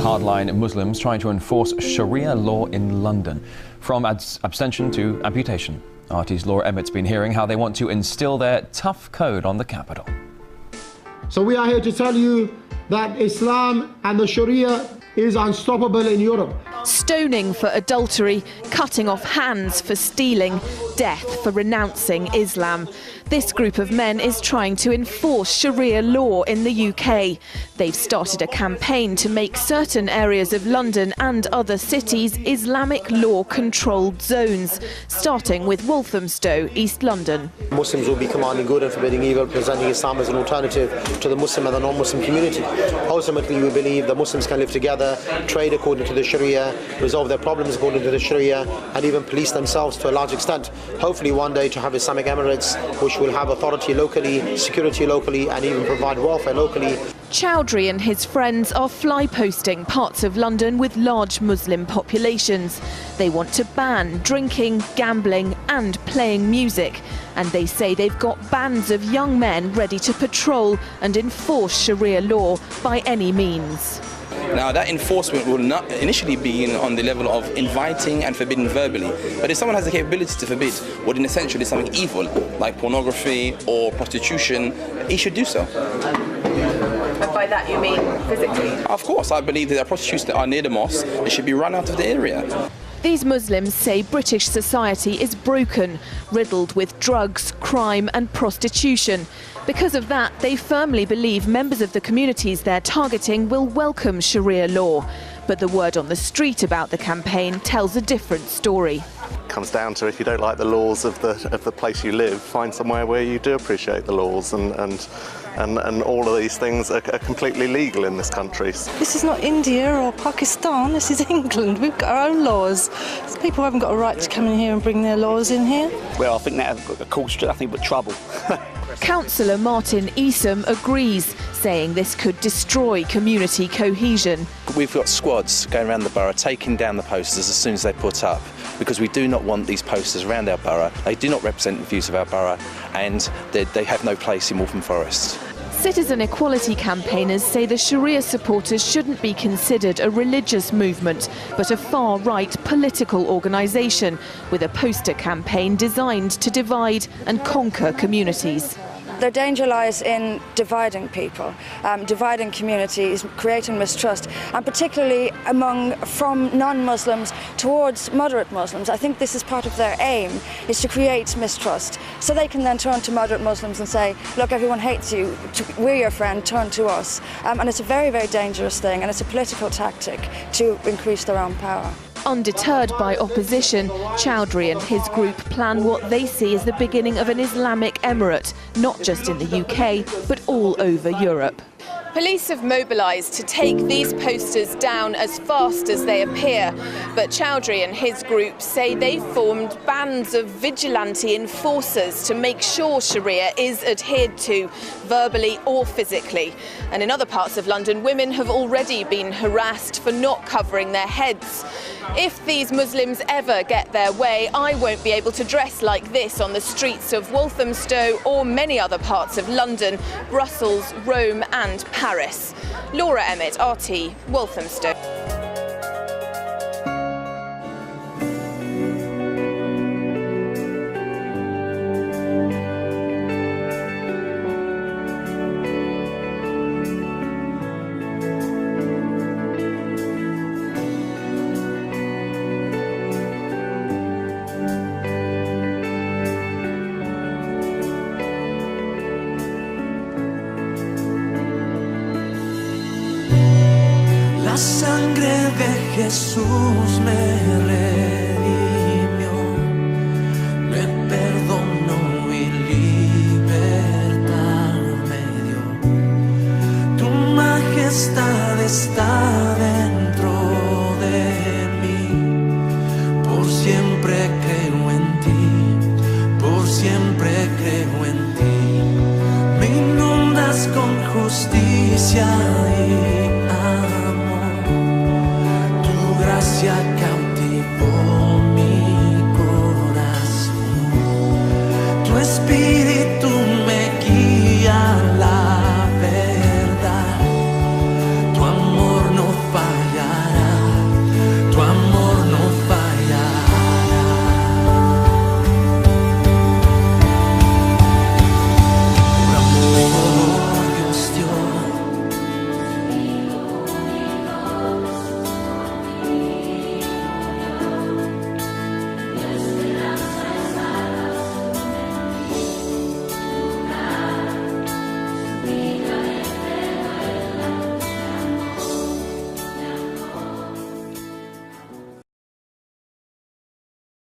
hardline Muslims trying to enforce Sharia law in London, from abstention to amputation. RT's Laura Emmett's been hearing how they want to instill their tough code on the capital. So we are here to tell you that Islam and the Sharia is unstoppable in Europe. Stoning for adultery, cutting off hands for stealing, death for renouncing Islam. This group of men is trying to enforce Sharia law in the UK. They've started a campaign to make certain areas of London and other cities Islamic law-controlled zones, starting with Walthamstow, East London. Muslims will be commanding good and forbidding evil, presenting Islam as an alternative to the Muslim and the non-Muslim community. Ultimately, we believe that Muslims can live together, trade according to the Sharia, resolve their problems according to the Sharia, and even police themselves to a large extent. Hopefully one day to have Islamic Emirates which will have authority locally, security locally, and even provide welfare locally. Chowdhury and his friends are fly-posting parts of London with large Muslim populations. They want to ban drinking, gambling and playing music. And they say they've got bands of young men ready to patrol and enforce Sharia law by any means. Now, that enforcement will not initially be on the level of inviting and forbidding verbally. But if someone has the capability to forbid what in essentially is something evil, like pornography or prostitution, he should do so. And by that you mean physically? Of course, I believe that the prostitutes that are near the mosque, they should be run out of the area. These Muslims say British society is broken, riddled with drugs, crime and prostitution. Because of that, they firmly believe members of the communities they're targeting will welcome Sharia law. But the word on the street about the campaign tells a different story. It comes down to, if you don't like the laws of the place you live, find somewhere where you do appreciate the laws, and all of these things are completely legal in this country. This is not India or Pakistan, this is England. We've got our own laws. People haven't got a right to come in here and bring their laws in here. Well, I think that have caused nothing but trouble. Councillor Martin Esom agrees, saying this could destroy community cohesion. We've got squads going around the borough taking down the posters as soon as they put up, because we do not want these posters around our borough. They do not represent the views of our borough, and they have no place in Waltham Forest. Citizen equality campaigners say the Sharia supporters shouldn't be considered a religious movement, but a far-right political organisation with a poster campaign designed to divide and conquer communities. The danger lies in dividing people, dividing communities, creating mistrust, and particularly from non-Muslims towards moderate Muslims. I think this is part of their aim, is to create mistrust. So they can then turn to moderate Muslims and say, look, everyone hates you, we're your friend, turn to us. And it's a very, very dangerous thing, and it's a political tactic to increase their own power. Undeterred by opposition, Chowdhury and his group plan what they see as the beginning of an Islamic emirate, not just in the UK, but all over Europe. Police have mobilised to take these posters down as fast as they appear, but Chowdhury and his group say they formed bands of vigilante enforcers to make sure Sharia is adhered to, verbally or physically. And in other parts of London, women have already been harassed for not covering their heads. If these Muslims ever get their way, I won't be able to dress like this on the streets of Walthamstow or many other parts of London, Brussels, Rome and Paris. Laura Emmett, RT, Walthamstow. La sangre de Jesús me redimió, me perdonó y libertad me dio. Tu majestad está dentro de mí, por siempre creo en ti, por siempre creo en ti. Me inundas con justicia